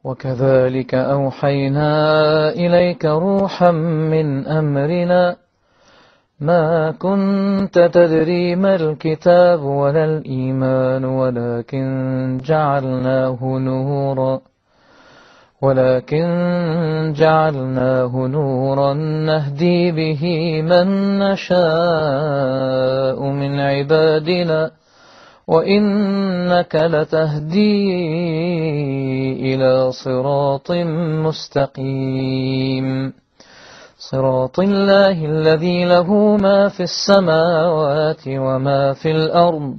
وكذلك أوحينا إليك روحا من أمرنا ما كنت تدري ما الكتاب ولا الإيمان ولكن جعلناه نورا نهدي به من نشاء من عبادنا وإنك لتهدي إلى صراط مستقيم صراط الله الذي له ما في السماوات وما في الأرض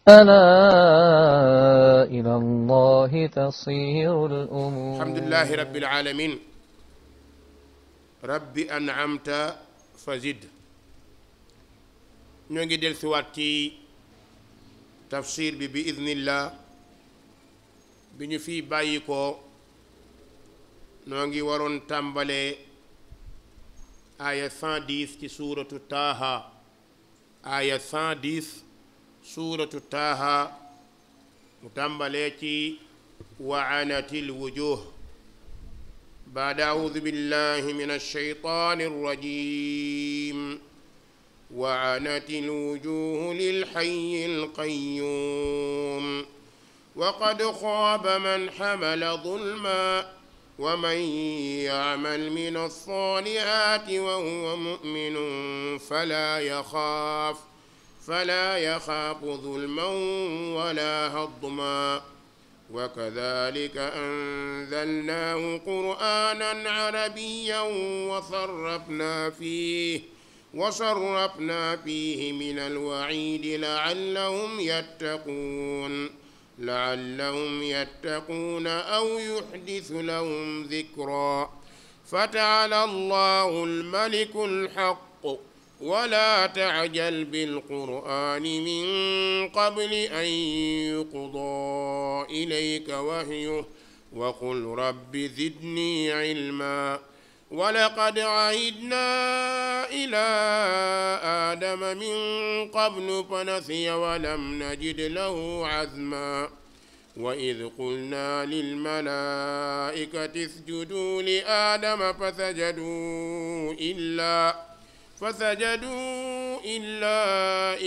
ألا إلى الله تصير الأمور. الحمد لله رب العالمين. رب أنعمت فزد. نيجي دل سواتي تفسير بإذن الله بني في بايكو نيجي ورون تامبالي آية 110 في سورة طه. آية 110 سورة طه متامبالي وعنت الوجوه. بعد أعوذ بالله من الشيطان الرجيم. وعنت الوجوه للحي القيوم وقد خاب من حمل ظلما ومن يعمل من الصالحات وهو مؤمن فلا يخاف ظلما ولا هضما. وكذلك أنزلناه قرآنا عربيا وصرفنا فيه من الوعيد لعلهم يتقون أو يحدث لهم ذكرا. فتعالى الله الملك الحق ولا تعجل بالقرآن من قبل أن يقضى إليك وحيه وقل رب زدني علما. ولقد عهدنا إلى آدم من قبل فنسي ولم نجد له عزما. وإذ قلنا للملائكة اسجدوا لآدم فسجدوا إلا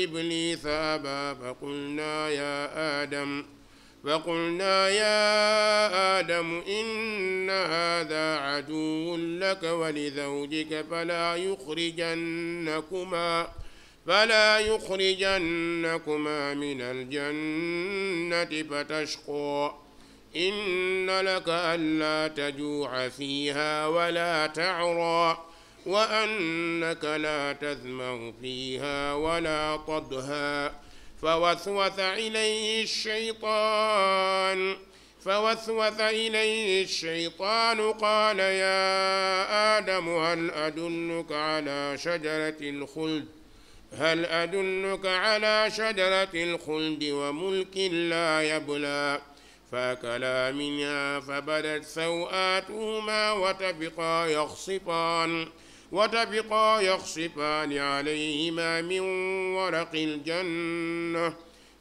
إبليس أبى فقلنا يا آدم إن هذا عدو لك ولزوجك فلا يخرجنكما من الجنة فتشقى. إن لك ألا تجوع فيها ولا تعرى وأنك لا تظمأ فيها ولا تضحى. فوسوس إليه الشيطان قال يا آدم هل أدلك على شجرة الخلد وملك لا يبلى. فأكلا منها فبدت سوآتهما وطفقا يخصفان عليهما من ورق الجنة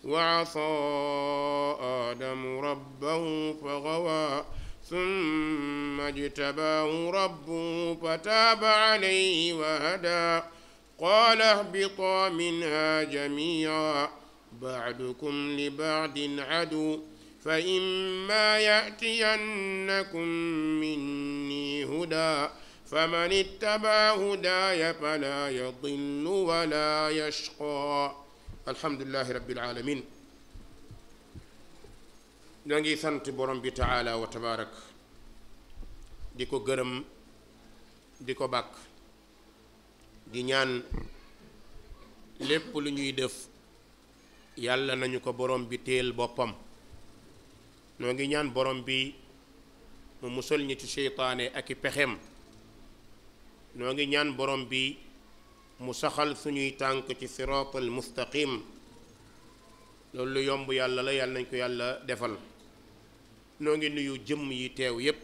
وعصى آدم ربه فغوى ثم اجتباه ربه فتاب عليه وهدى. قال اهبطا منها جميعا بعضكم لبعض عدو فإما يأتينكم مني هدى فمن اتبع هداي فلا يضل ولا يشقى. الحمد لله رب العالمين. نغي سانت بروم بي تعالى وتبارك ديكو گرم ديكو باك di ñaan lépp lu ñuy def yàlla nañu ko borom bi téel boppam. noo ngi ñaan borom bi mu musal ñi ci seytaane ak i pexem. noo ngi ñaan borom bi mu saxal suñuy tànk ci siraatal mustaqim. loolu lu yomb yàlla la, yàlla nañ ko yàlla defal. noo ngi nuyu jëmm yi teew yépp,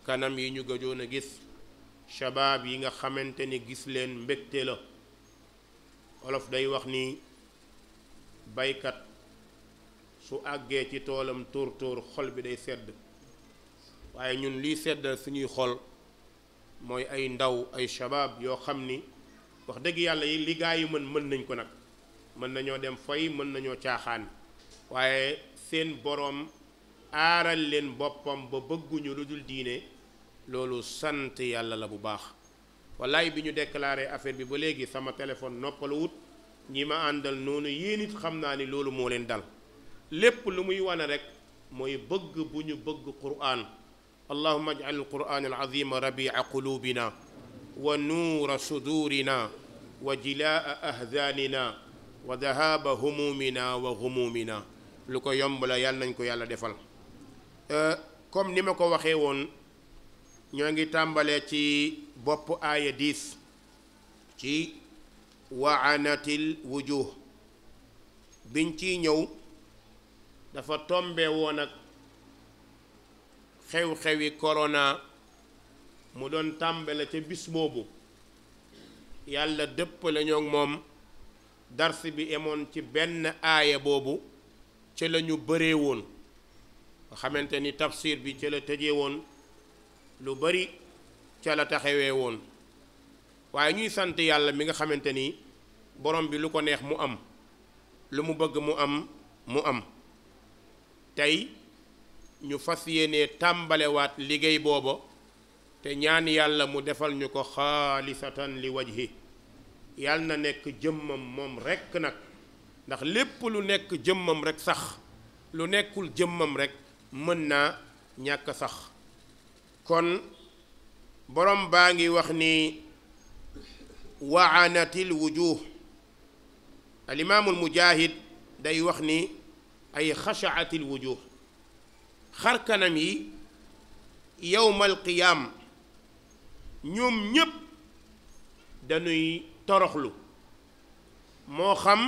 kanam yi ñu gëjoon a gis, shabaab yi nga xamante ni gis leen mbégte la. olof day wax ni baykat su àggee ci toolam tóor tóor xol bi day sedd. waaye ñun lii seddal suñuy xol mooy ay ndaw ay shabaab yoo xam ni wax dëgg yàlla yi li gaa yi mën nañ ko nag mën nañoo dem fay mën nañoo caaxaan waaye seen boroom aaral leen boppam ba bëgguñu lu dul diine loolu sant yàlla la bu baax. wallaay bi ñu déclaré affaire bi ba léegi sama téléphone noppaluwut ñi ma àndal noonu yéen it xam naa ni loolu moo leen dal lépp lu muy wane rek mooy bëgg bu ñu bëgg qur'an. allahumma aj'al al-qur'an al-azima rabi'a qulubina wa nuura sudurina wa jilaa ahzanina wa dhahaba humumina wa ghumumina. lu ko yomb la yàlla nañ ko yàlla defal. comme ni ma ko waxee woon ñoo ngi tàmbalee ci bopp aaya 10 ci waanatil wujuh biñ ciy ñëw dafa tombe woon ak xew-xewi corona mu doon tàmbale ca bis boobu yàlla dëppale ñoo moom dars bi emoon ci benn aaya boobu ca la ñu bëree woon nga xamante ni tafsir bi ca la tëjee woon lu bari ca la taxawee woon waaye ñuy sant yàlla mi nga xamante ni borom bi lu ko neex mu am lu mu bëgg mu am tey ñu fas yéene tàmbalewaat liggéey booba te ñaan yàlla mu defal ñu ko xaalisatan li wajhi yàlla na nekk jëmmam moom rekk nag ndax lépp lu nekk jëmmam rekk sax lu nekkul jëmmam rekk mën naa ñàkk sax. kon borom baa ngi wax ni waanatil wujuh alimaamul mujaahid day wax ni ay xashaatil wujuh xar kanam yi yowmal qiyaam ñoom ñépp dañuy toroxlu moo xam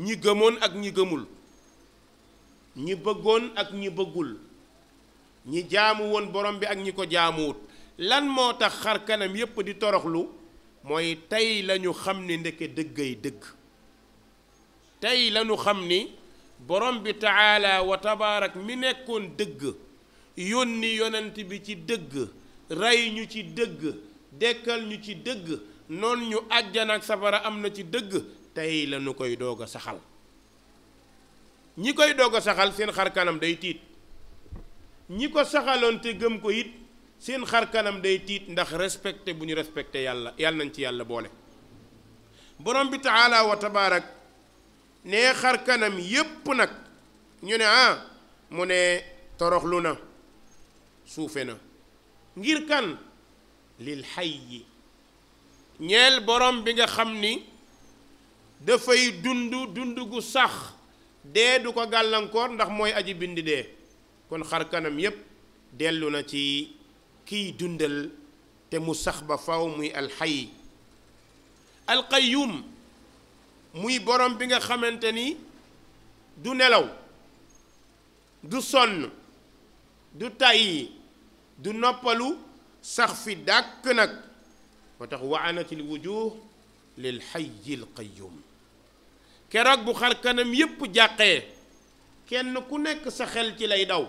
ñi gëmoon ak ñi gëmul ñi bëggoon ak ñi bëggul ñi jaamu woon borom bi ak ñi ko jaamuwut lan moo tax xar kanam yépp di toroxlu mooy tey lañu xam ni ndeke dëggay dëgg tey lañu xam ni borom bi taala wa tabaarak mi nekkoon dëgg yónni yonent bi ci dëgg rey ñu ci dëgg dekkal ñu ci dëgg noon ñu àjjana ak safara am na ci dëgg tey lañu koy doog a saxal ñi koy doog a saxal seen xar kanam day tiit ñi ko saxaloon te gëm ko it seen xar kanam day tiit ndax respecté bu ñu respecté yàlla yàlla nañ ci yàlla boole borom bi taala wa tabaarak ne xar kanam yépp nag ñu ne mu ne toroxlu na suufe na ngir kan lil hayyi ñeel borom bi nga xam ni dafay dund gu sax dee du ko gàllankoor ndax mooy aji bindi dee kon xar kanam yépp dellu na ci kiy dundal te mu sax ba faw muy alxay alqayyum muy borom bi nga xamante ni du nelaw du sonn du tàyyi du noppalu sax fi dàkk nag moo tax waanatil wujuh lil hayyil qayyum keroog bu xar kanam yépp jàqee kenn ku nekk sa xel ci lay daw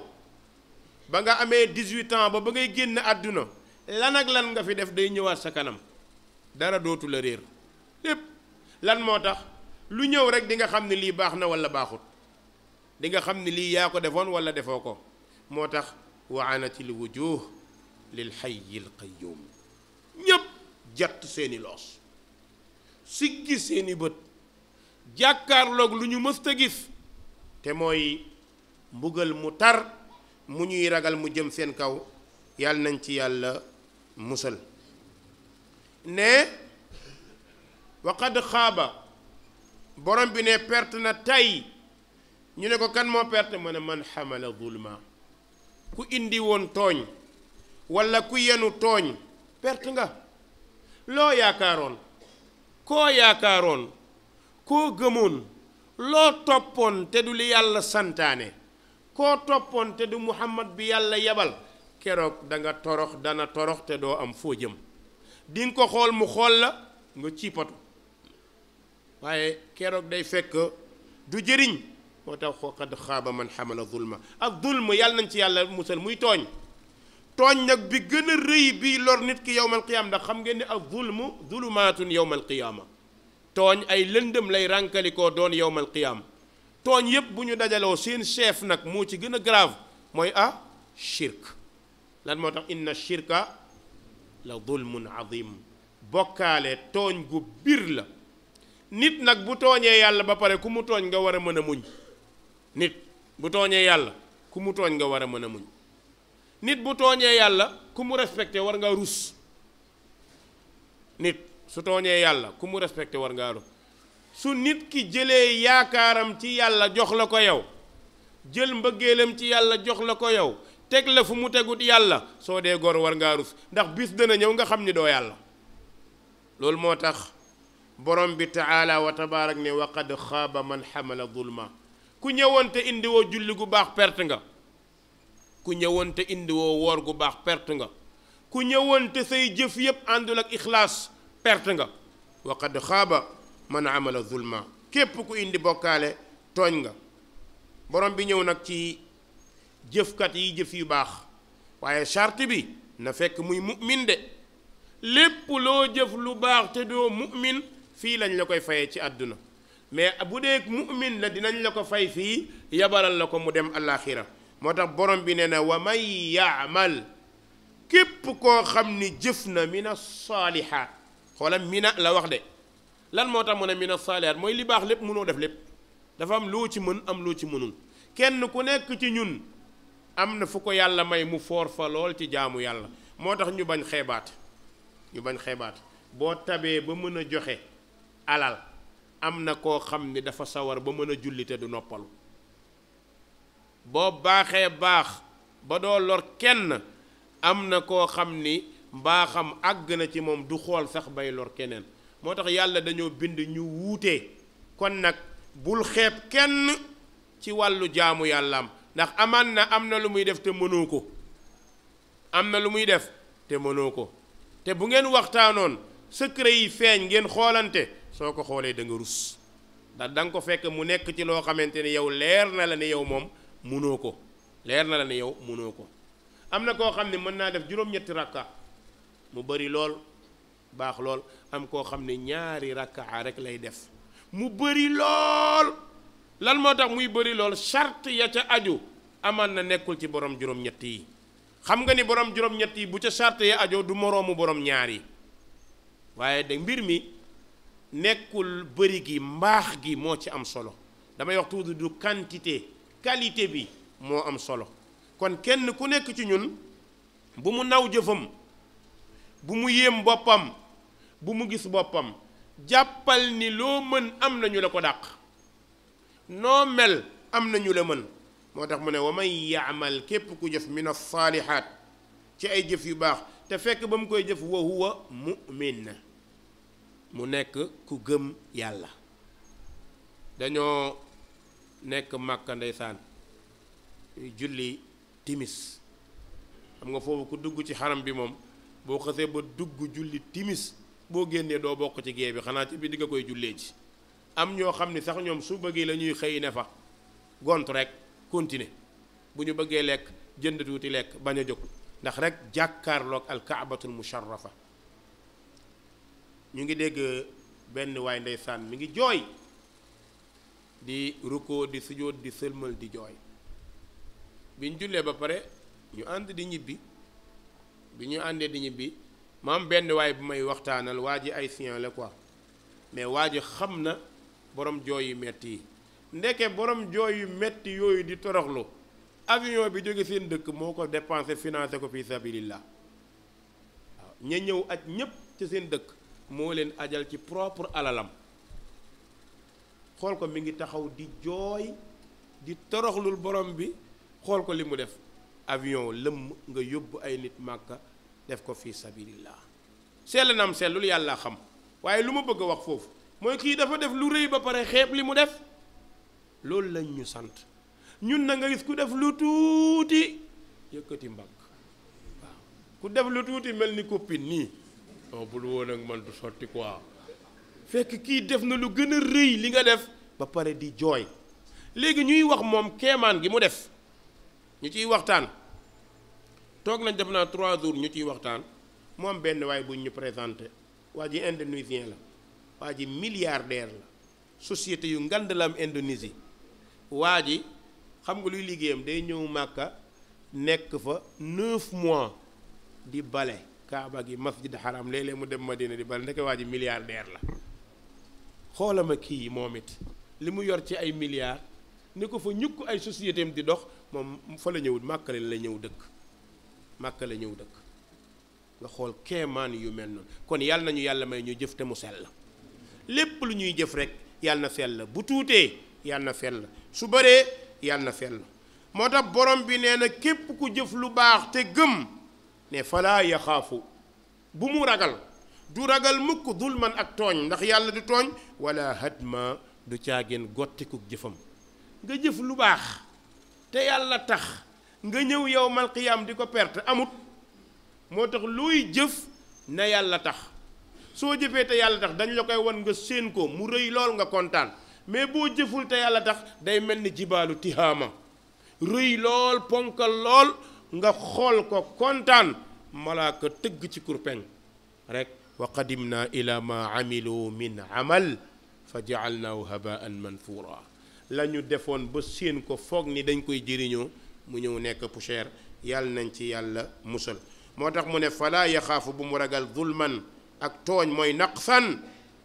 ba nga amee 18 ans ba ngay génn àdduna lan ak lan nga fi def day ñëwaat sa kanam dara dootu la réer lépp lan moo tax lu ñëw rek di nga xam ne lii baax na wala baaxut di nga xam ne lii yaa ko defoon wala defoo ko moo tax waanatil wujuh lil hayyil qayyum ñépp jatt seeni loos siggi seeni bët jàkkaarloog lu ñu mësta gis te mooy mbugal mu tar mu ñuy ragal mu jëm seen kaw yàlla nañ ci yàlla musal ne waqad xaaba borom bi ne perte na tey ñu ne ko kan moo perte mu ne man xamala zulma ku indi woon tooñ walla ku yenu tooñ perte nga loo yaakaaroon koo gëmoon loo toppoon te du li yàlla santaane koo toppoon te du muhammad bi yàlla yebal keroog danga torox dana torox te doo am foo jëm dinga ko xool mu xool la nga ciipatu waaye keroog day fekk du jëriñ moo tax qad xaaba man xamala zulma ak zulm yàlla nañ ci yàlla musal muy tooñ tooñ nag bi gën a rëy bii lor nit ki yowmal qiyaama ndax xam ngeen ne ak zulmu zulumaatun yowmal qiyaama tooñ ay lëndëm lay rànkalikoo doon yowmal qiyaama tooñ yépp bu ñu dajaloo seen chef nag moo ci gën a grave mooy shirk lan moo tax inna shirka la zulmun azim bokkaale tooñ gu bir la nit nag bu tooñee yàlla ba pare ku mu tooñ nga war a mën a muñ nit bu tooñee yàlla ku mu tooñ nga war a mën a muñ nit bu tooñee yàlla ku mu respecté war ngaa rus nit su tooñee yàlla ku mu respecté war ngaa rus su nit ki jëlee yaakaaram ci yàlla jox la ko yow jël mbëggeelam ci yàlla jox la ko yow teg la fu mu tegut yàlla soo dee gor war ngaa rus ndax bis dana ñëw nga xam ni doo yàlla loolu moo tax borom bi taala wa tabaarak ne wa qad xaaba man xamala zulma ku ñëwoon te indiwoo julli gu baax perte nga ku ñëwoon te indiwoo woor gu baax perte nga ku ñëwoon te say jëf yépp àndul ak ixlaas perte nga wa qad xaaba man amala zulma képp ku indi bokkaale tooñ nga borom bi ñëw nag ci jëfkat yi jëf yu baax waaye charte bi na fekk muy mu'min de lépp loo jëf lu baax te doo mu'min fii lañ la koy fayee ci àdduna mais bu dee mu'min la dinañ la ko fay fii yabalal la ko mu dem àllaaxira moo tax borom bi nee na wa man yaamal képp koo xam ni jëf na mina saalihaat xoolam mina la wax de lan moo tax mu ne mina saalihaat mooy li baax lépp mënoo def lépp dafa am loo ci mën am loo ci mënul kenn ku nekk ci ñun am na fu ko yàlla may mu foor fa lool ci jaamu yàlla moo tax ñu bañ xeebaat boo tabee ba mën a joxe alal am na koo xam ni dafa sawar ba mën a julli te du noppalu boo baaxee baax ba doo lor kenn am na koo xam ni mbaaxam àgg na ci moom du xool sax bay lor keneen moo tax yàlla dañoo bind ñu wuute kon nag bul xeeb kenn ci wàllu jaamu yàllaam ndax amaan na am na lu muy def te mënoo ko am na lu muy def te mënoo ko te bu ngeen waxtaanoon secret yi feeñ ngeen xoolante soo ko xoolee da nga rus ndax da nga ko fekk mu nekk ci loo xamante ne yow leer na la ne yow moom mënoo ko leer na la ne yow mënoo ko am na koo xam ne mën naa def juróom-ñetti rakka mu bari lool baax lool am koo xam ne ñaari rakka rek lay def mu bari lool lan moo tax muy bari lool charte ya ca aju amaan na nekkul ci borom juróom-ñett yi xam nga ni borom juróom-ñett yi bu ca charte ya ajoo du moroomu borom ñaar yi waaye de mbir mi nekkul bëri gi mbaax gi moo ci am solo damay wax tuuti du quantité qualité bi moo am solo kon kenn ku nekk ci ñun bu mu naw jëfam bu mu yéem boppam bu mu gis boppam jàppal ni loo mën am nañu la ko dàq noo mel am nañu la mën moo tax mu ne wa man yaamal képp ku jëf min as-saalihaat ci ay jëf yu baax te fekk ba mu koy jëf wa huwa mu'min mu nekk ku gëm yàlla dañoo nekk Màkka ndeysaan julli timis xam nga foofu ku dugg ci xaram bi moom boo xasee ba dugg julli timis boo génnee doo bokk ci gée bi xanaa ci biir di nga koy jullee ci am ñoo xam ni sax ñoom su bëggee la ñuy xëy ne fa gont rek continuer bu ñu bëggee lekk jënd tuuti lekk bañ a jóg ndax rek jàkkaarloog alkaabatul musharrafa ñu ngi dégg benn waay ndeysaan mi ngi jooy di rukkoo di sujjóot di sëlmal di jooy bi ñu jullee ba pare ñu ànd di ñibbi bi ñu àndee di ñibbi ma am benn waay bu may waxtaanal waa ji ay sien la quoi mais waa ji xam na borom jooy yu metti yi ndeke borom jooy yu metti yooyu di toroxlu avion bi jóge seen dëkk moo ko dépensé financé ko fi sabilillah waaw ña ñëw aj ñépp ci seen dëkk moo leen ajal ci propre alalam xool ko mi ngi taxaw di jooy di toroxlul borom bi xool ko li mu def avion lëmm nga yóbbu ay nit màkka def ko fi sabilillah sell nam sellul yàlla xam waaye lu ma bëgg a wax foofu mooy kii dafa def lu rëy ba pare xeeb li mu def loolu lañ ñu sant ñun na nga gis ku def lu tuuti yëkkati mbagg waaw ku def lu tuuti mel ni copine nii non bul woon ak man du sotti quoi fekk kii def na lu gën a rëy li nga def ba pare di jooy léegi ñuy wax moom keemaan gi mu def ñu ciy waxtaan toog nañ def naa 3 jours ñu ciy waxtaan mu am benn waay buñ ñu présenté waa ji indonésien la waa ji milliardaire la société yu ngand la am Indonésie waa ji xam nga luy liggéeyam day ñëw Màkka nekk fa 9 mois di bale Kaaba gi masjid haram léeg-léeg mu dem Madina di bale ndeke waa ji milliardaire la xoolama kii moom it li mu yor ci ay milliards ni ko fa ñukk ay société am di dox moom fa la ñëw Màkka la ñëw dëkk Màkka la ñëw dëkk nga xool keemaan yu mel noonu kon yàlla nañu yàlla may ñu jëf te mu sell lépp lu ñuy jëf rek yàlla na sell bu tuutee yàlla na sell su bëree yàlla na sell moo tax borom bi nee na képp ku jëf lu baax te gëm ne falaa yaxaafu bu mu ragal du ragal mukk dulman ak tooñ ndax yàlla du tooñ wala hadma du caageen gottikuk jëfam nga jëf lu baax te yàlla tax nga ñëw yawmal qiyaam di ko perte amut moo tax looy jëf na yàlla tax soo jëfee te yàlla tax dañ la koy wan nga séen ko mu rëy lool nga kontaan mais boo jëful te yàlla tax day mel ni jibaalu tihaama rëy lool ponkal lool nga xool ko kontaan malaaka tëgg ci kurpeñ rek wa qadimna ila ma amilu min amal fa jaalnaahu habaan manfuura la ñu defoon ba séen ko foog ni dañ koy jëriñoo mu ñëw nekk poussière yàlla nañ ci yàlla musal moo tax mu ne falaa yaxaafu bu mu ragal zulman ak tooñ mooy naqsan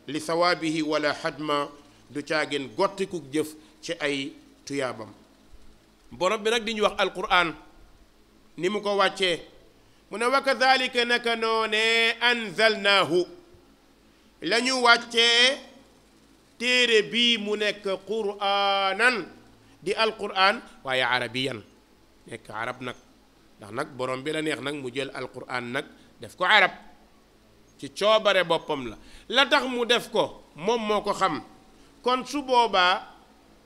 li sawaabihi wala xadma du caageen gottikuk jëf ci ay tuyaabam borom bi nag di ñu wax alquran ni mu ko wàccee mu ne wa kadalika naka noonee anzalnaahu la ñu wàccee téere bii mu nekk quraanan di alquran waaye arabiyan nekk arab nag ndax nag borom bi la neex nag mu jël alquran nag def ko arab ci coobare boppam la tax mu def ko moom moo ko xam kon su boobaa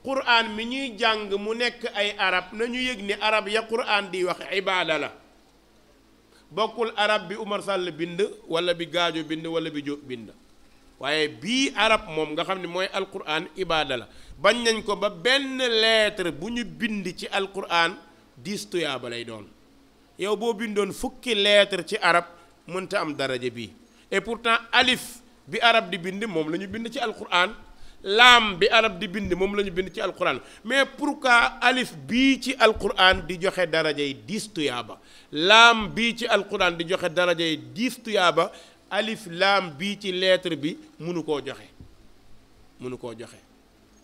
quraan mi ñuy jàng mu nekk ay arab nañu yëg ni arab ya quraan di wax ibaada la bokkul arab bi Umar Sall bind wala bi Gaajo bind wala bi Jóob bind waaye bii arab moom nga xam ne mooy alquraan ibaada la bañ nañ ko ba benn lettre bu ñu bind ci alquraan 10 tuyaaba lay doon yow boo bindoon fukki lettre ci arab mënta am daraja bii et pourtant alif bi arab di bind moom la ñu bind ci alquraan laam bi arab di bind moom la ñu bind ci alquraan mais pourquoi alif bii ci alquraan di joxe darajay 10 tuyaaba laam bii ci alquraan di joxe darajay 10 tuyaaba alif laam bii ci lettre bi mënu koo joxe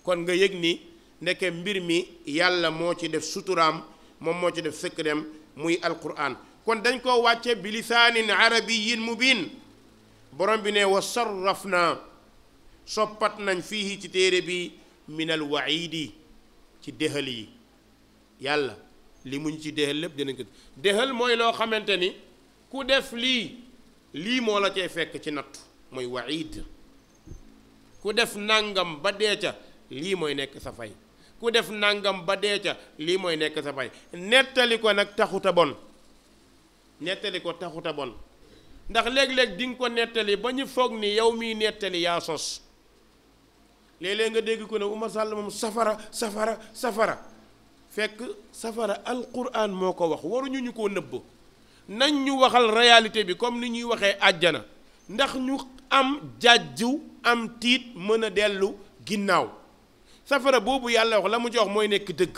kon nga yëg ni ndeke mbir mi yàlla moo ci def suturaam moom moo ci def secretam muy alquraan kon dañ koo wàcce bi lisaanin arabiyin mubin borom bi ne wa sarrafna soppat nañ fii ci téere bi minal waidi ci déxal yi yàlla li muñ ci déxal lépp dinañ ko déxal mooy loo xamante ni ku def lii moo la cay fekk ci nattu mooy waid ku def nangam ba dee ca lii mooy nekk sa fay ku def nangam ba dee ca lii mooy nekk sa fay nettali ko nag taxuta bon ndax léeg-léeg di nga ko nettali ba ñu foog ni yow miy nettali yaa sos léeg-léeg nga dégg ko ne Umar Sall moom safara fekk safara alquran moo ko wax waruñu ñu koo nëbb nañ ñu waxal réalité bi comme ni ñuy waxee àjjana ndax ñu am jàjju am tiit mën a dellu ginnaaw safara boobu yàlla wax la mu jox mooy nekk dëgg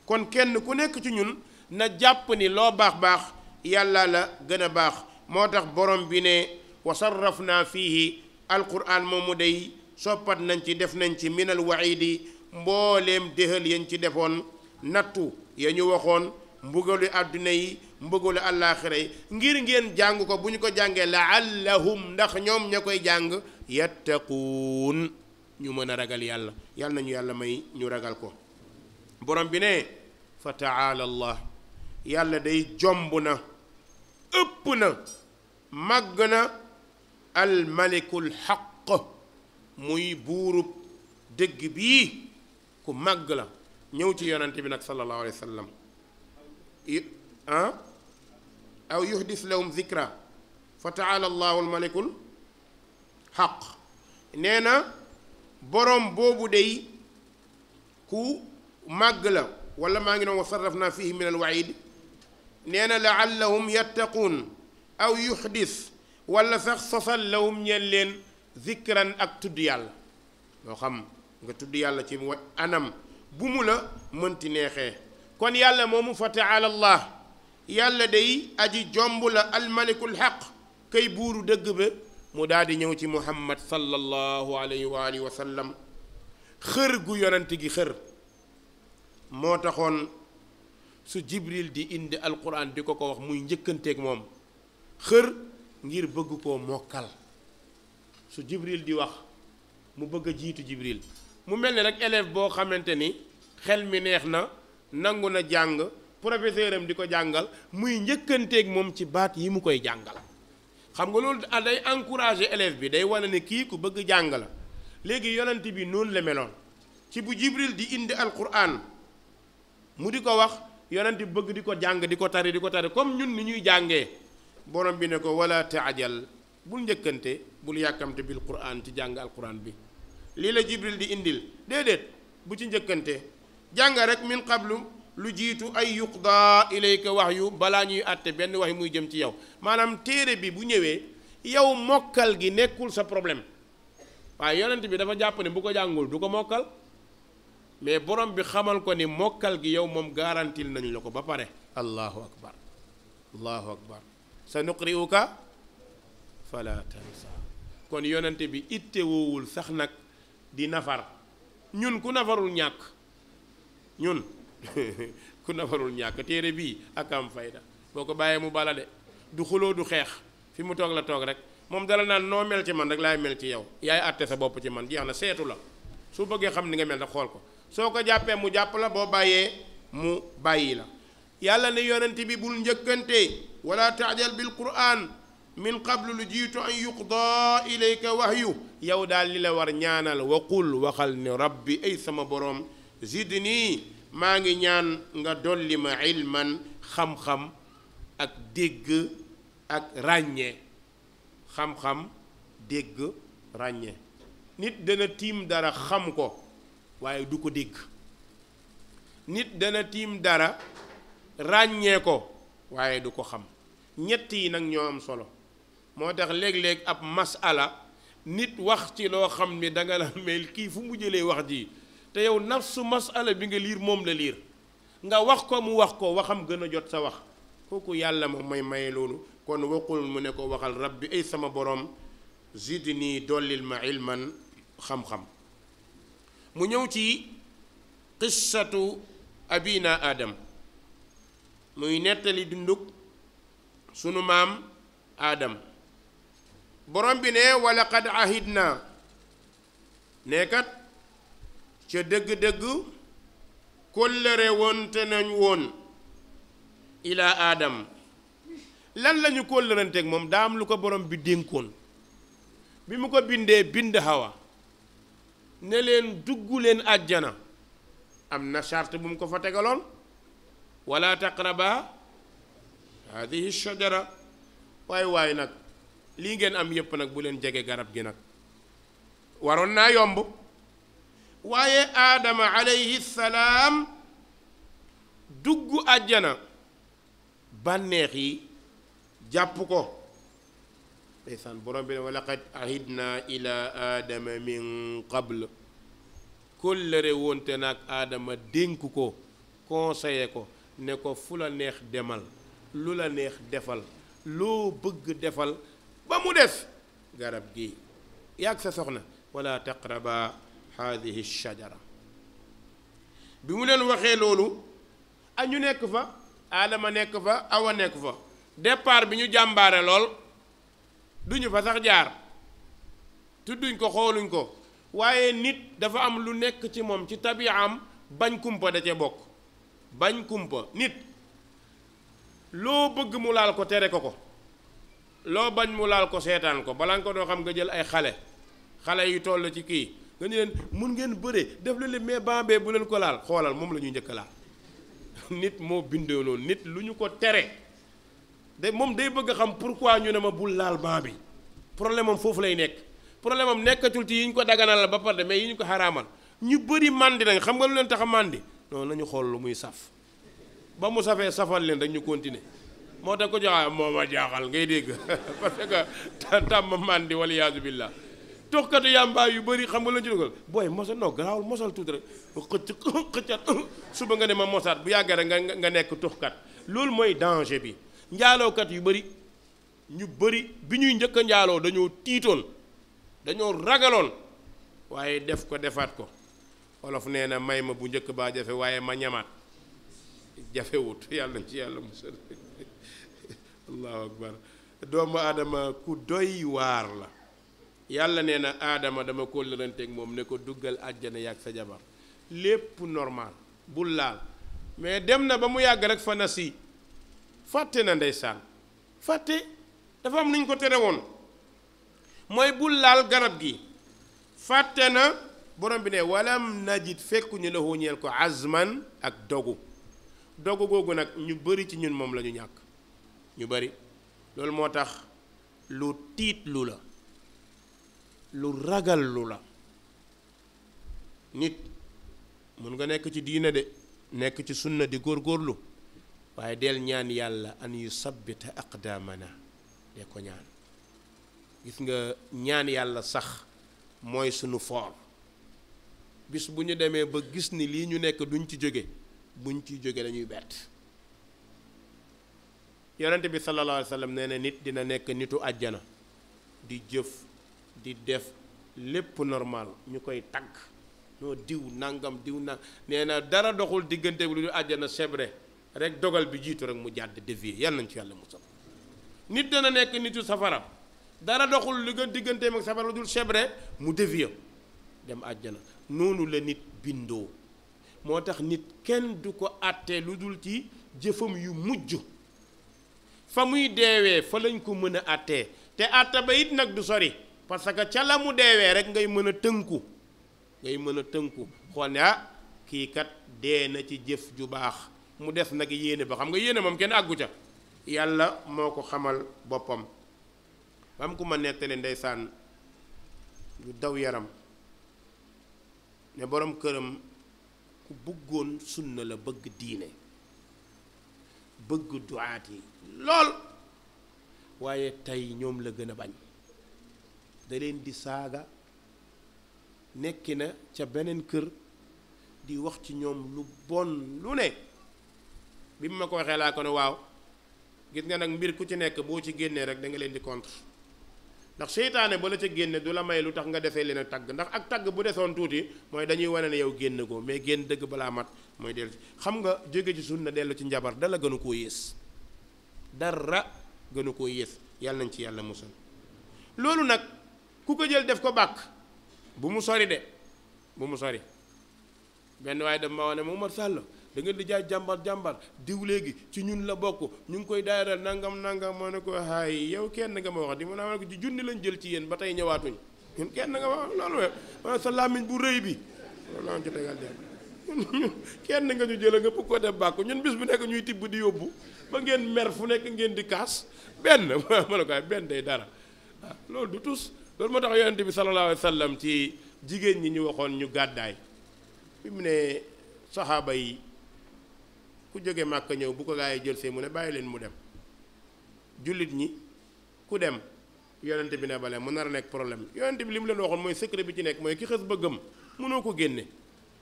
kon kenn ku nekk ci ñun na jàpp ni loo baax yàlla la gën a baax moo tax borom bi ne wa sarrafna fiihi alquran moomu day soppat nañ ci def nañ ci minal waidi mbooleem déxal yañ ci defoon nattu ya ñu waxoon mbugalu àdduna yi mbugalu àllaaxira yi ngir ngeen jàng ko bu ñu ko jàngee laallahum ndax ñoom ña koy jàng yattaquun ñu mën a ragal yàlla yàlla nañu yàlla may ñu ragal ko borom bi ne fa taala allah yàlla day jomb na ëpp na màgg na almalikul xaq muy buurub dëgg bii ku màgg la ñëw ci yonante bi nag sallallahu alayhi wa sallam aw yuhdis lahum zikra fa taala allahu almalikul xaq nee na borom boobu day ku màgg la wala maa ngi doon wa sarrafna fihi min alwaid nee na laallahum yattaquun aw yuxdis wala sax sosal lahum ñeen leen zikran ak tudd yàlla moo xam nga tudd yàlla ci anam bu mu la mënti neexee kon yàlla moomu fa taala allah yàlla day aji jomb la almalikul xaq kay buuru dëgg ba mu daal di ñëw ci muhammad sallallahu alayhi wa alihi wa sallam xër gu yonent gi xër moo taxoon su jibril di indi alquran di ko wax muy njëkkanteeg moom xër ngir bëgg koo mokkal su jibril di wax mu bëgg a jiitu jibril mu mel ni rek élève boo xamante ni xel mi neex na nangu na jàng professeur am di ko jàngal muy njëkkanteeg moom ci baat yi mu koy jàngal xam nga loolu day encourager élève bi day wane ne kii ku bëgg jàng la léegi yonent bi noonu la meloon ci bu jibril di indi alquran mu di ko wax yonent bi bëgg di ko jàng di ko tari comme ñun ni ñuy jàngee borom bi ne ko wala taajal bul njëkkante bul yàkkamte bil quran ci jàng alquran bi lii la jibril di indil déedéet bu ci njëkkante jàng rek min qablu lu jiitu ay yuqda ilayka wax yu balaa ñuy àtte benn wax muy jëm ci yow maanaam téere bi bu ñëwee yow mokkal gi nekkul sa problème waaye yonent bi dafa jàpp ne bu ko jàngul du ko mokkal mais borom bi xamal ko ni mokkal gi yow moom garantil nañu la ko ba pare allahu akbar allahu akbar sa nuqri'uka fala tansa kon yonent bi itte woowul sax nag di nafar ñun ku nafarul ñàkk ñun ku nafarul ñàkk téere bii ak am fayda boo ko bàyyee mu bala de du xuloo du xeex fi mu toog la toog rek moom dala naan noo mel ci man rek laay mel ci yow yaay àtte sa bopp ci man jeex na seetu la su bëggee xam ni nga mel rek xool ko soo ko jàppee mu jàpp la boo bàyyee mu bàyyi la yàlla ne yonent bi bul njëkkante wala taajal bil quran min qablu lu jiitu an yuqda ilayka wahyu yow daal li la war ñaanal waqul waxal ne rabbi ay sama boroom zidni maa ngi ñaan nga dolli ma ilman xam-xam ak dégg ak ràññee xam-xam dégg ràññee nit dana tiim dara xam ko waaye du ko dégg nit dana tiim dara ràññee ko waaye du ko xam ñett yi nag ñoo am solo moo tax léeg-léeg ab masala nit wax ci loo xam ni danga la mel kii fu mu jëlee wax ji te yow nafsu masala bi nga liir moom la liir nga wax ko mu wax ko waxam gën a jot sa wax kooku yàlla moom may maye loolu kon waqul mu ne ko waxal rabbi ay sama borom zidni dollil ma ilman xam-xam mu ñëw ci qissatu abina adam muy nettali dunduk sunu maam adam borom bi ne wala qad ahidna ne kat ca dëgg-dëgg kóllëre wonte nañ woon ila adam lan lañu kóllëranteeg moom daa am lu ko borom bi dénkoon bi mu ko bindee bind hawa ne leen dugg leen àjjana am na charte bu mu ko fa tegaloon wala taqraba hadihi shajara waay nag lii ngeen am yépp nag bu leen jege garab gi nag waroon naa yomb waaye aadama alayhi salaam dugg àjjana bànneex yi jàpp ko ndeysaan borom bi ne wa laqad ahidna ila aadama min qabl kóllëre woonte nag aadama dénk ko conseillé ko ne ko fu la neex demal lu la neex defal loo bëgg defal ba mu des garab gi yàgg sa soxna wala taqraba hadihi shajara bi mu leen waxee loolu a ñu nekk fa aadama nekk fa awa nekk fa départ bi ñu jàmbaare lool duñu fa sax jaar tudduñ ko xooluñ ko waaye nit dafa am lu nekk ci moom ci tabi'am bañ kumpa da ca bokk bañ kumpa nit loo bëgg mu laal ko tere ko loo bañ mu laal ko seetaan ko balaa nga ko doo xam nga jël ay xale yu toll ci kii nga ñu leen mun ngeen bëre def lu leen mais bambee bu leen ko laal xoolal moom la ñuy njëkk laal nit moo bindoo noonu nit lu ñu ko tere de moom day bëgg a xam pourquoi ñu ne ma bul laal ban bi problème am foofu lay nekk problème am nekkatul ci yi ñu ko daganal ba pare mais yi ñu ko xaraamal ñu bëri màndi nañ xam nga lu leen tax a màndi noonu nañu xool lu muy saf ba mu safee safal leen rek ñu continuer moo tax ko joxaa moo ma jaaxal ngay dégg parce que tàmm màndi wala yaasu billah toxkatu yàmbaa yu bëri xam nga lañu ci dugal booy mosal non garaawul mosal tuuti rek xëccat suba nga ne ma mosaat bu yàggee rek nga nekk toxkat loolu mooy danger bi njaalookat yu bëri ñu bëri bi ñuy njëkk a njaaloo dañoo tiitoon dañoo ragaloon waaye def ko defaat ko wolof nee na may ma bu njëkk baa jafe waaye ma ñamaat jafewut yàlla ci yàlla musal allahu akbar doomu aadama ku doy waar la yàlla nee na aadama dama ko lëranteeg moom ne ko duggal àjjana yàgg sa jabar lépp normal bul laal mais dem na ba mu yàgg rek fa na si fàtte na ndeysaan fàtte dafa am nuñ ko tere woon mooy bul laal garab gi fàtte na borom bi ne walam najid fekkuñu la ñeel ko azman ak dogu googu nag ñu bari ci ñun moom la ñu ñàkk ñu bari loolu moo tax lu tiit lu la lu ragal lu la nit mun nga nekk ci diina de nekk ci sunna di góorgóorlu waaye del ñaan yàlla an yusabbita aqdaamana de ko ñaan gis nga ñaan yàlla sax mooy sunu foor bis bu ñu demee ba gis ni lii ñu nekk duñ ci jóge buñ ci jóge dañuy bett yonente bi sallallahu alayhi wa sallam nee na nit dina nekk nitu àjjana di jëf di def lépp normal ñu koy tagg noo diw nangam diw nang nee na dara doxul diggante bi lu dul àjjana sebre rek dogal bi jiitu rek mu jàdd dévier yàlla nañ ci yàlla musal nit dana nekk nitu safara dara doxul lu gën digganteem ak safara lu dul sebre mu dévier dem àjjana noonu la nit bindoo moo tax nit kenn du ko àttee lu dul ci jëfam yu mujj fa muy deewee fa lañ ko mën a àttee te àtte ba it nag du sori parce que ca la mu deewee rek ngay mën a tënku xool ne kii kat dee na ci jëf ju baax mu des nag yéene ba xam nga yéene moom kenn àggu ca yàlla moo ko xamal boppam am ku ma nettali ndeysaan lu daw yaram ne borom këram ku bëggoon sunna la bëgg diine bëgg duaat yi lool waaye tey ñoom la gën a bañ da leen di saaga nekki na ca beneen kër di wax ci ñoom lu bon lu ne bi mu ma ko waxee laa ko ne waaw gis nga nag mbir ku ci nekk boo ci génnee rek da nga leen di contre ndax seytaane ba la ca génne du la may lu tax nga defee leen a tagg ndax ak tagg bu desoon tuuti mooy dañuy wane ne yow génn ko mais génn dëgg balaa mat mooy dellu ci xam nga jóge ci sunna dellu ci njabar dala gënu koo yées dara gënu koo yées yàlla nañ ci yàlla musal loolu nag ku ko jël def ko bàkk bu mu sori de bu mu sori benn waaye daf ma wax ne Momar Sall da ngeen di jaay jàmbar diw léegi ci ñun la bokk ñu ngi koy daayaral nangam moo ne ko haay yow kenn nga ma wax di ma naa ko ci junni lañ jël ci yéen ba tey ñëwaatuñ ñun kenn nga ma wax loolu ma sa làmmiñ bu rëy bi loolu la ci tegal dem kenn nga ñu jël nga bëgg ko def bàkk ñun bis bu nekk ñuy tibb di yóbbu ba ngeen mer fu nekk ngeen di kaas benn ma ne ko benn day dara waaw loolu du tus loolu moo tax yonent bi sallallahu alayhi wa sallam ci jigéen ñi ñu waxoon ñu gàddaay bi mu ne saxaaba yi ku jóge Màkka ñëw bu ko gaa yi jël see mu ne bàyyi leen mu dem jullit ñi ku dem yonent bi ne bale mu nar a nekk problème yonent bi li mu leen waxoon mooy secret bi ci nekk mooy ki xës ba gëm mënoo ko génne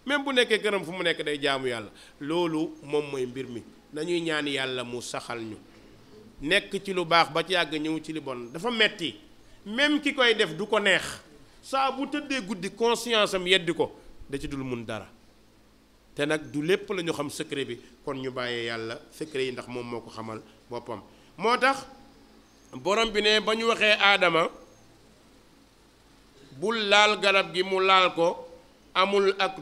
même bu nekkee këram fu mu nekk day jaamu yàlla loolu moom mooy mbir mi nañuy ñaan yàlla mu saxal ñu nekk ci lu baax ba ci yàgg ñëw ci li bon dafa metti même ki koy def du ko neex saa bu tëddee guddi conscience am yeddi ko da ci dul mun dara te nag du lépp la ñu xam secret bi kon ñu bàyyee yàlla secret yi ndax moom moo ko xamal boppam moo tax borom bi ne ba ñu waxee aadama bul laal garab gi mu laal ko amul ak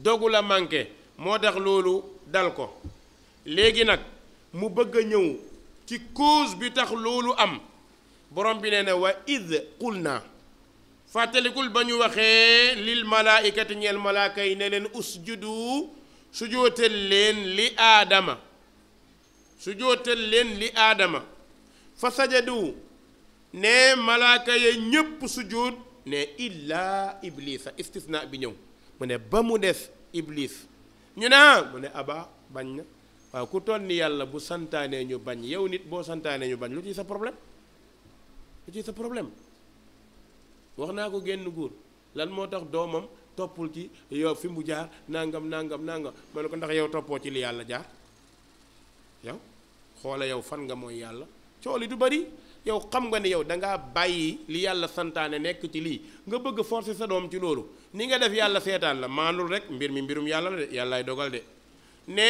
dogu la manqué moo tax loolu dal ko léegi nag mu bëgg a ñëw ci cause bi tax loolu am borom bi nee na wa id qul naa fàttalikul ba ñu waxee lil malaaikati ñeel malaaka yi ne leen usjudu sujootal leen li aadama fa sajadu ne malaaka ya ñépp sujoot ne illaa iblisa istisna bi ñëw mu ne ba mu des iblis ñu ne mu ne aba bañ na waaw ku toll ni yàlla bu santaanee ñu bañ yow nit boo santaanee ñu bañ lu ci sa problème lu ci sa problème wax naa ko génn góor lan moo tax doomam toppul ci yow fi mu jaar nangam ma ne ko ndax yow toppoo ci li yàlla jaar yow xoola yow fan nga mooy yàlla cooli du bari yow xam nga ni yow dangaa bàyyi li yàlla santaane nekk ci lii nga bëgg forcer sa doom ci loolu ni nga def yàlla seetaan la maanul rek mbir mi mbirum yàlla la de yàllaay dogal de ne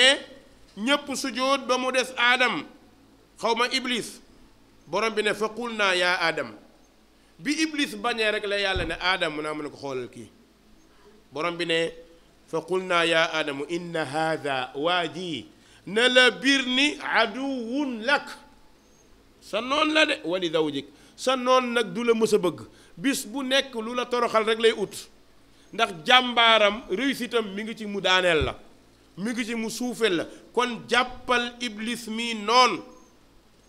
ñépp sujjóot ba mu des aadam xawma iblis borom bi ne fa qul naa yaa aadam bi iblis bañee rek la yàlla ne aadam mu naa mën a ko xoolal kii borom bi ne fa qul naa yaa aadamu inna haada waa ji na la biir ni aduwun lak sa noon la de wali zawjik sa noon nag du la mës a bëgg bis bu nekk lu la toroxal rek lay ut ndax jàmbaaram réussitam mi ngi ci mu daaneel la mi ngi ci mu suufeel la kon jàppal iblis mi noon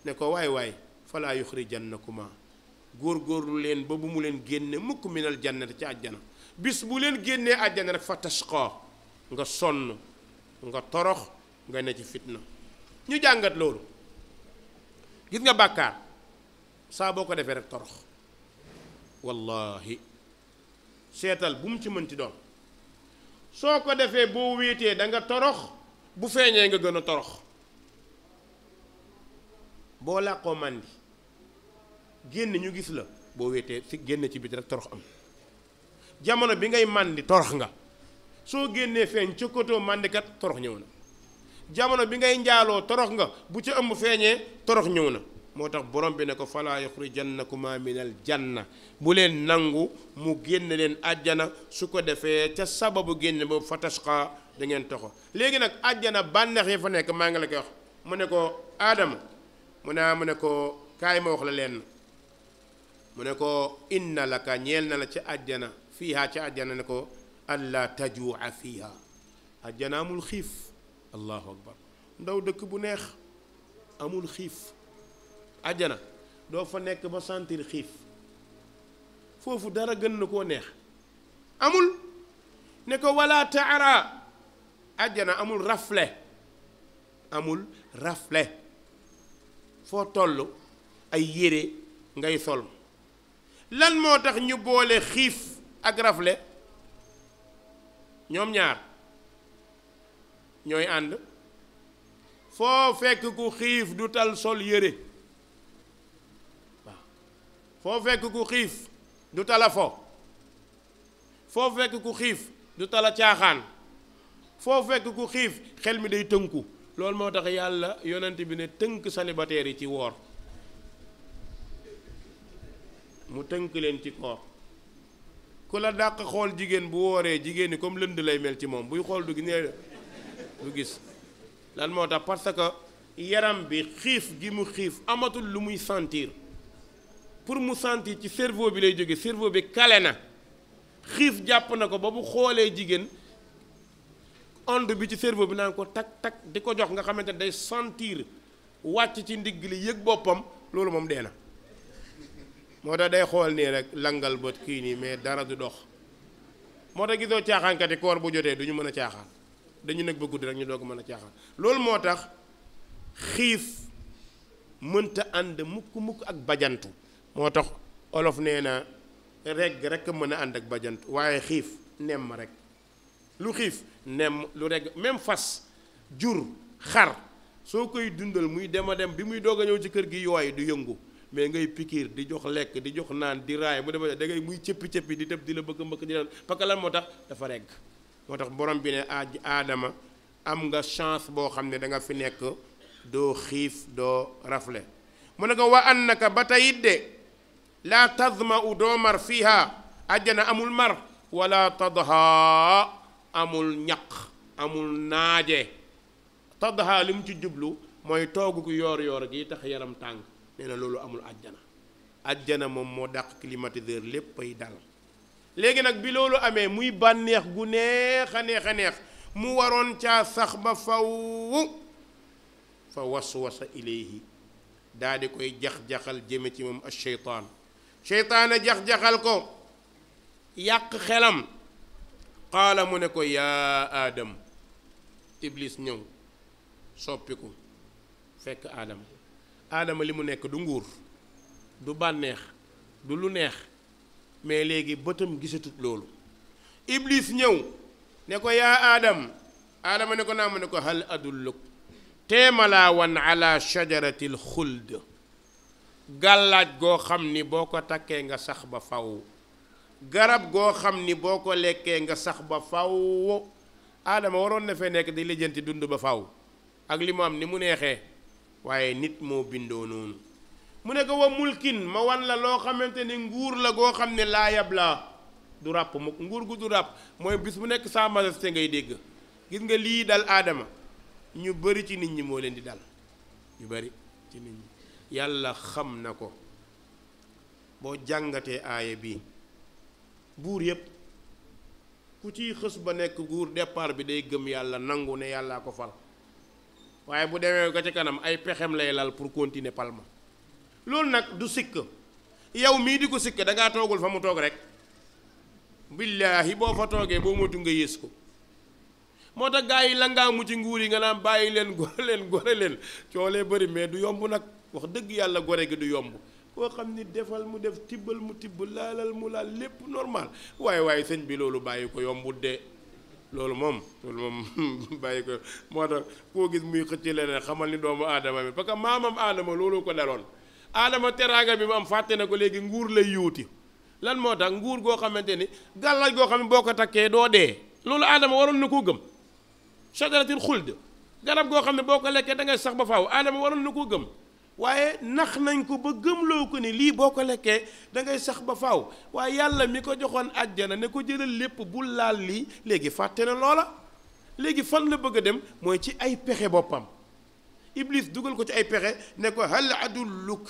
ne ko waay falaa yuxrijannakuma góorgóorlu leen ba bu mu leen génne mukk minal jannati ci àjjana bis bu leen génnee àjjana rek fa tashqa nga sonn nga torox nga ne ci fitna ñu jàngat loolu gis nga bàkkaar saa boo ko defee rek torox wallahi seetal bu mu ci mënti doon soo ko defee boo wéetee da nga torox bu feeñee nga gën a torox boo làqoo màndi génn ñu gis la boo wéetee si génn ci biti rek torox am jamono bi ngay màndi torox nga soo génnee feeñ ca kotoo màndikat torox ñëw na jamono bi ngay njaaloo torox nga bu ca ëmb feeñee torox ñëw na moo tax borom bi ne ko falaa yuxrijannakuma minal janna bu leen nangu mu génn leen àjjana su ko defee ca sababu génn boobu fa tashqa da ngeen toxo léegi nag àjjana bànneex yi fa nekk maa ngi la koy wax mu ne ko aadama mu ne ko kaay ma wax la leen mu ne ko inna laka ñeel na la ca àjjana fiiha ca àjjana ne ko alla tajuu'a fiiha àjjana amul xiif allahu akbar ndaw dëkk bu neex amul xiif àjjana doo fa nekk ba sentir xiif foofu dara gën na koo neex amul ne ko wala taara àjjana amul rafle foo toll ay yére ngay sol lan moo tax ñu boole xiif ak rafle ñoom ñaar ñooy ànd foo fekk ku xiif du tal sol yére waaw foo fekk ku xiif du tala fo foo fekk ku xiif du tala caaxaan foo fekk ku xiif xel mi day tënku loolu moo tax yàlla yonent bi ne tënk célibataire yi ci woor mu tënk leen ci koor ku la dàq xool jigéen bu wooree jigéen ñi comme lënd lay mel ci moom buy xool du gis lan moo tax parce que yaram bi xiif gi mu xiif amatul lu muy sentir pour mu sentir ci cerveau bi lay jóge cerveau bi kale na xiif jàpp na ko ba bu xoolee jigéen onde bi ci cerveau bi naan ko tak tak di ko jox nga xamante ne day sentir wàcc ci ndigg li yëg boppam loolu moom dee na moo tax day xool nii rek langal bët kii nii mais dara du dox moo tax gisoo caaxaankat yi koor bu jotee du ñu mën a caaxaan dañu nekk ba guddi rek ñu doog mën a caaxaan loolu moo tax xiif mënta ànd mukk ak bajantu moo tax olof nee na regg rek mën a ànd ak bajantu waaye xiif nemm rek lu xiif nemm lu regg même fas jur xar soo koy dundal muy dem a dem bi muy doog a ñëw ci kër gi yooyu du yëngu mais ngay pikiir di jox lekk di jox naan di raay mu dema da ngay muy cëppi di tëb di la bëgg mbëkk di naan parce que lan moo tax dafa regg moo tax borom bi ne aadama am nga chance boo xam ne da nga fi nekk doo xiif doo rafle mu ne ko wa annaka ba tayit de laa tazma'u doo mar fiiha àjjana amul mar wala tadha amul ñaq amul naaje tadha li mu ci jublu mooy toogu ku yoor gi tax yaram tàng nee na loolu amul àjjana moom moo dàq climatiseur lépp ay dal léegi nag bi loolu amee muy bànneex gu neex a neex mu waroon caa sax ba faw fa waswasa ilayhi daa di koy jax-jaxal jëme ci moom sheytaana jax-jaxal ko yàq xelam qaala mu ne ko yaa aadam iblis ñëw soppiku fekk aadama li mu nekk du nguur du bànneex du lu neex mais léegi bëtam gisatut loolu. Iblis ñëw ne ko yaa aadama ne ko naa mu ne ko hal adulluk teema laa wan ala shajaratil xuld gàllaaj goo xam ni boo ko takkee nga sax ba faw, garab goo xam ni boo ko lekkee nga sax ba faw. aadama waroon na fee nekk di lijjanti dund ba faw ak li mu am ni mu neexee, waaye nit moo bindoo noonu. mu ne ko wa mulkin ma wan la loo xamante ni nguur la goo xam ne laa yablaa du ràpp mukk. nguur gu du ràpp mooy bis bu nekk sa majesté ngay dégg. gis nga lii dal aadama ñu bari ci nit ñi moo leen di dal, ñu bari ci nit ñi yàlla xam na ko. boo jàngatee aaya bi buur yépp ku ciy xës ba nekk nguur départ bi day gëm yàlla nangu ne yàllaa ko fal, waaye bu demee ko ci kanam ay pexem lay lal pour continuer palma. loolu nag du sikk yow mii di ko sikk dangaa toogul fa mu toog rek. billaahi boo fa toogee boo moytu nga yées ko. moo tax gaa yi la ngaa mu ci nguur yi nga naan bàyyi leen gore leen coolee bëri, mais du yomb nag. wax dëgg yàlla gore gi du yomb. koo xam ni defal mu def tibbal mu tibb laalal mu laal lépp normal, waaye sëñ bi loolu bàyyi ko yombut de. loolu moom bàyyi ko. moo tax koo gis muy xëcc leneen xamal ni doomu aadama mi, parce que maamam aadama loolu ko daloon. aadama teraanga bi mu am fàtte na ko léegi nguur lay yuuti. lan moo tax nguur goo xamante ni gàllaj goo xam ne boo ko takkee doo dee, loolu aadama waroon na koo gëm. shajaratil xuld garab goo xam ne boo ko lekkee da ngay sax ba faaw, aadama waroon na koo gëm. waaye nax nañ ko ba gëmloo ko ni lii boo ko lekkee da ngay sax ba faaw, waaye yàlla mi ko joxoon àjjana ne ko jëlal lépp bul laal lii, léegi fàtte na loola. léegi fan la bëgg a dem mooy ci ay pexe boppam. Iblis dugal ko ci ay pexe ne ko hal adulluk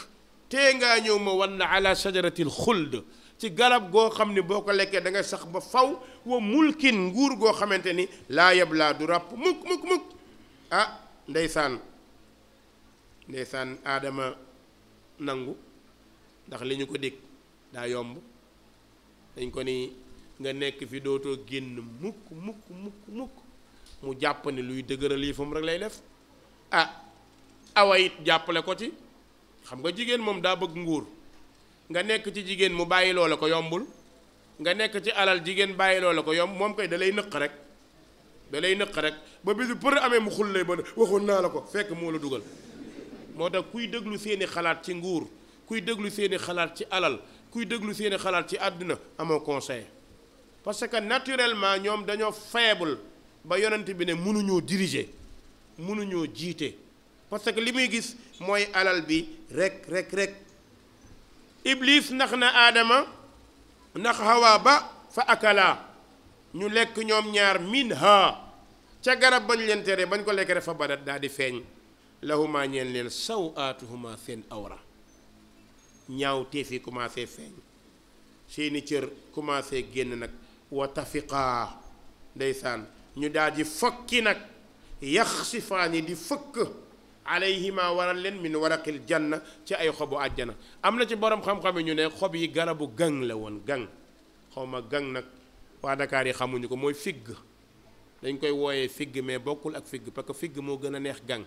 tee ngaa ñëw ma wan na ala shajaratil xuld ci garab goo xam ne boo ko lekkee da ngay sax ba faw, wa mulkin nguur goo xamante ni laa yablaa du ràpp mukk. ah ndeysaan aadama nangu, ndax li ñu ko dégg daa yomb. dañ ko ni nga nekk fi dootoo génn mukk mu jàpp ne luy dëgëral yi fa mu rek lay def. awa it jàppale ko ci. xam nga jigéen moom daa bëgg nguur, nga nekk ci jigéen mu bàyyi loola ko yombul. nga nekk ci alal jigéen bàyyi loola ko yomb, moom koy da lay nëq rek ba bisu për amee mu xul lay ba waxoon naa la ko, fekk moo la dugal. moo tax kuy déglu seeni xalaat ci nguur, kuy déglu seeni xalaat ci alal, kuy déglu seeni xalaat ci àdduna amoo conseil. parce que naturellement ñoom dañoo faible ba yonent bi ne mënuñoo diriger, mënuñoo jiite, parce que li muy gis mooy alal bi rek. Iblis nax na aadama nax Hawa ba fa akala ñu lekk ñoom ñaar minha ca garab bañ leen tere bañ ko lekk rek fa badat daal di feeñ lahuma ñeen leen sawaatuhuma seen awra, ñaaw teefi commencé feeñ, seeni cër commencé génn nag. wa tafiqaa ndeysaan ñu daal di fokki nag yaxsifaani di fëkk alayhima waral leen min waraqil janna ci ay xobu àjjana. am na ci borom xam-xam yi ñu ne xob yi garabu gang la woon, gang xawma gang nag waa Dakar yi xamuñu ko, mooy figg. dañ koy wooyee figg mais bokkul ak figg, parce que figg moo gën a neex gang,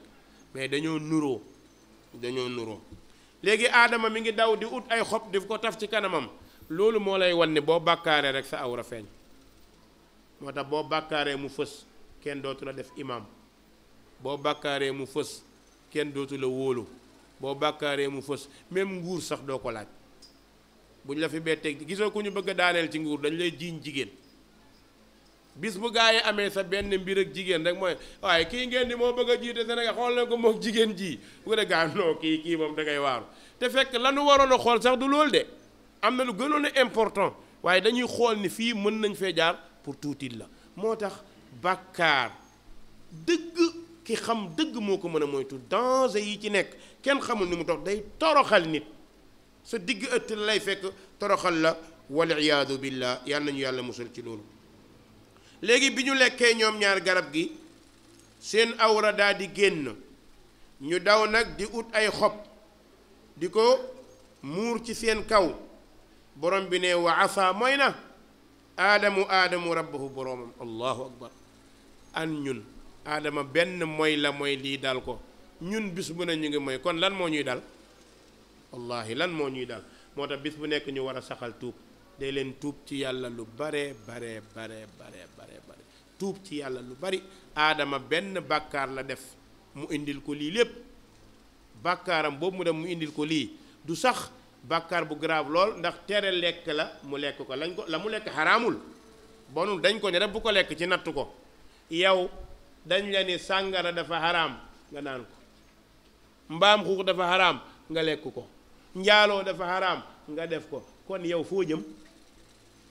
mais dañoo nuroo. léegi aadama mi ngi daw di ut ay xob di ko taf ci kanamam. loolu moo lay wan ne boo bàkkaaree rek sa awra feeñ. moo tax boo bàkkaaree mu fës kenn dootu la def imam, boo bàkkaaree mu fës kenn dootu la wóolu, boo bàkkaaree mu fës même nguur sax doo ko laaj. bu ñu la fi betteeg gisoo ku ñu bëgg a daaneel ci nguur dañ lay jiiñ jigéen. bis bu gaa yi amee sa benn mbir ak jigéen rek mooy waaye kii ngeen di moo bëgg a jiite Sénégal xool na ko mook jigéen ji bu ko de gaa non kii moom da ngay waaru. te fekk lanu waroon a xool sax du loolu de, am na lu gënoon a important, waaye dañuy xool ni fii mën nañ fee jaar pour tuuti la. moo tax bàkkaar dëgg ki xam dëgg moo ko mën a moytu. danger yi ci nekk kenn xamul ni mu tax day toroxal nit, sa digg ëtt la lay fekk toroxal la. wal iyaadu billah, yal nañu yàlla musal ci loolu. léegi bi ñu lekkee ñoom ñaar garab gi seen awra daal di génn, ñu daw nag di ut ay xob di ko muur ci seen kaw. borom bi ne wa asa mooy na aadamu rabbahu boromam. allahu akbar. an ñun aadama benn mooy la mooy lii dal ko ñun bis bu ne ñu ngi mooy kon lan moo ñuy dal wallahi lan moo ñuy dal moo tax bis bu nekk ñu war a saxal tuub day leen tuub ci yàlla lu bare tuub ci yàlla lu bari aadama benn bàkkaar la def mu indil ko lii lépp bàkkaaram boobu mu dem mu indil ko lii du sax bàkkaar bu grave lool ndax tere lekk la mu lekk ko la mu lekk xaraamul bonul dañ ko ne rek bu ko lekk ci natt ko yow dañ la ni sàngara dafa xaraam nga naan ko mbaam xuux dafa xaraam nga lekk ko njaaloo dafa xaraam nga def ko kon yow foo jëm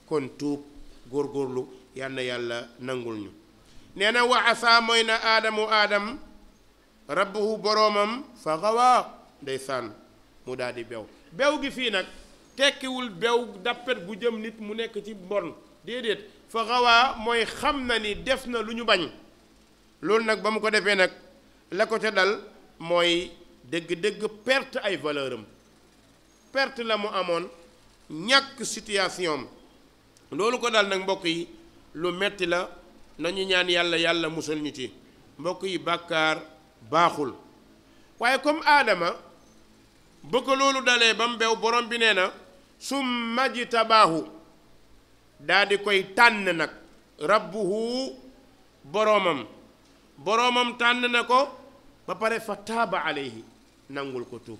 kon tuub góorgóorlu yal na yàlla nangul ñu nee na wa asaa mooy na aadam rabbuhu boroomam fa xawaa ndeysaan mu daal di bew gi fii nag tekkiwul bew dappet bu jëm nit mu nekk ci mbon déedéet fa xawaa mooy xam na ni def na lu ñu bañ loolu nag ba mu ko defee nag la ko ca dal mooy dëgg-dëgg perte ay valeur am perte la mu amoon ñàkk situation loolu ko dal nag mbokk yi lu metti la nañu ñaan yàlla musal ñu ci mbokk yi bàkkaar baaxul waaye comme aadama ba ko loolu dalee ba mu bew borom bi nee na summa jtabaahu daa di koy tànn nag rabbuhu boroomam tànn na ko ba pare fa taaba alayhi nangul ko tuub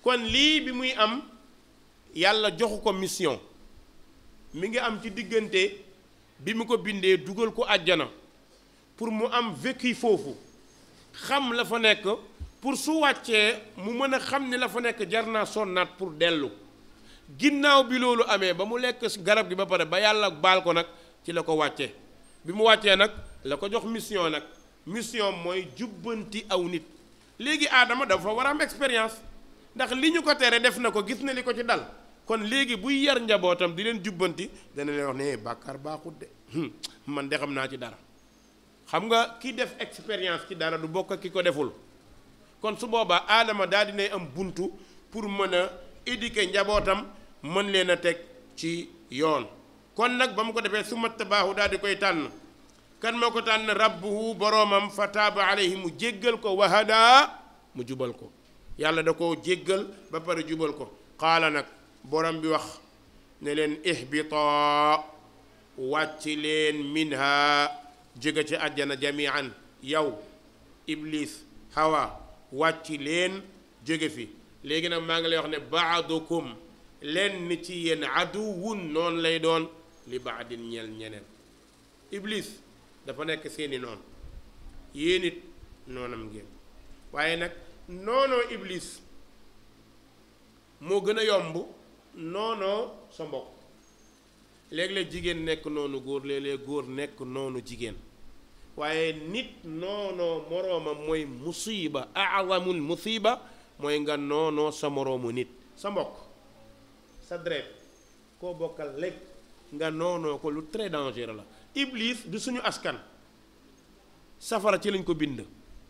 kon lii bi muy am yàlla joxu ko mission mi ngi am ci diggante bi mu ko bindee dugal ko àjjana pour mu am vécu foofu xam la fa nekk pour su wàccee mu mën a xam ni la fa nekk jar naa sonnaat pour dellu ginnaaw bi loolu amee ba mu lekk garab gi ba pare ba yàlla baal ko nag ci la ko wàccee bi mu wàccee nag la ko jox mission nag mission mooy jubbanti aw nit léegi aadama dafa war a am expérience ndax li ñu ko tere def na ko gis na li ko ci dal kon léegi buy yar njabootam di leen jubbanti dana leen wax ne bàkkaar baaxut de man de xam naa ci dara xam nga ki def expérience ci dara du bokk ak ki ko deful kon su boobaa aadama daal dinay am buntu pour mën a éduquer njabootam mën leen a teg ci yoon kon nag ba mu ko defee su mat baaxu daal di koy tànn kan moo ko tànn rabbuhu boroomam fa taaba alayhi mu jéggal ko wahada mu jubal ko yàlla da ko jéggal ba pare jubal ko qaala nag borom bi wax ne leen ihbita wàcc leen minha jóge ci àjjana jamian yow iblis hawa wàcc leen jóge fi léegi nag maa ngi lay wax ne baadukum leen ci yéen aduwun noonu lay doon li baadin ñeel ñeneen iblis dafa nekk seeni noon yéen it noonam ngeen waaye nag noonoo iblis moo gën a yomb noonoo sa mbokk léeg-léeg jigéen nekk noonu góor léeg-léeg góor nekk noonu jigéen waaye nit noonoo moroomam mooy musiba a'zamul musiba mooy nga noonoo sa moroomu nit sa mbokk sa deret koo bokkal lekk nga noonoo ko lu très dangereux la iblis du suñu askan safara ci lañ ko bind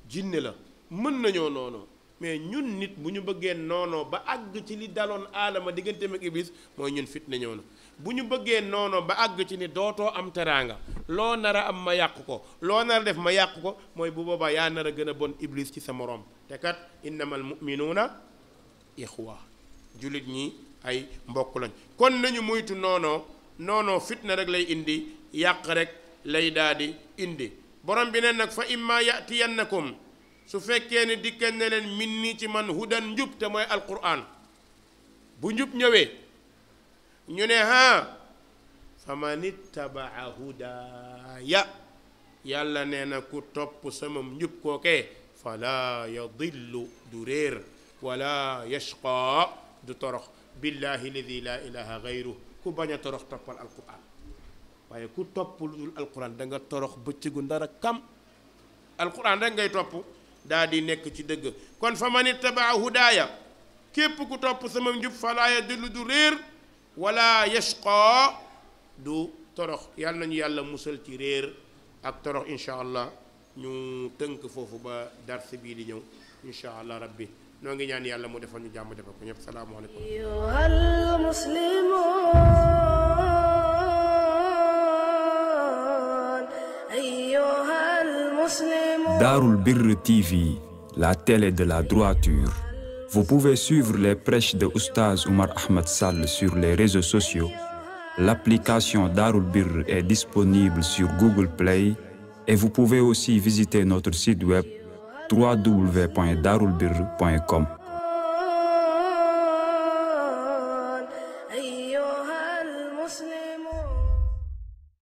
jinne la mën nañoo noonoo mais ñun nit bu ñu bëggee noonoo ba àgg ci li daloon aadama digganteem ak iblis mooy ñun fitna ñëw na bu ñu bëggee noonoo ba àgg ci ni dootoo am teraanga loo nar a am ma yàq ko loo nar a def ma yàq ko mooy bu boobaa yaa nar a gën a bon iblis ci sa moroom te kat innamal mu'minuuna ixwa jullit ñi ay mbokk lañ kon nañu moytu noonoo fitna rek lay indi yàq rek lay daal di indi borom bi ne nag fa imma yatiyannakum su fekkee ne dikkal ne leen min nii ci man hudan njub te mooy alquran bu njub ñëwee ñu ne fa man ittabaa hudaaya yàlla nee na ku topp sama njub kookee fala yadillu du réer wala yashqa du torox billahi alladi la ilaha gayru ku bañ a torox toppal alquran waaye ku topp lu dul alquran da nga torox bëccëgu ndara kam alquran rek ngay topp daa di nekk ci dëgg kon fa man ittabaa hudaaya képp ku topp sama njub falaa yadillu du réer wala yashqa du torox yàlla nañu yàlla musal ci réer ak torox insha allah ñu tënk foofu ba dars bii di ñëw insha allah rabbi noo ngi ñaan yàlla mu defal ñu jàmm defal ko ñëpp salaamualeykum أيها Darul Birr TV, la télé de la droiture. Vous pouvez suivre les prêches de Oustaz Oumar Ahmed Sall sur les réseaux sociaux. L'application Darul Birr est disponible sur Google Play et vous pouvez aussi visiter notre site web www.darulbirr.com.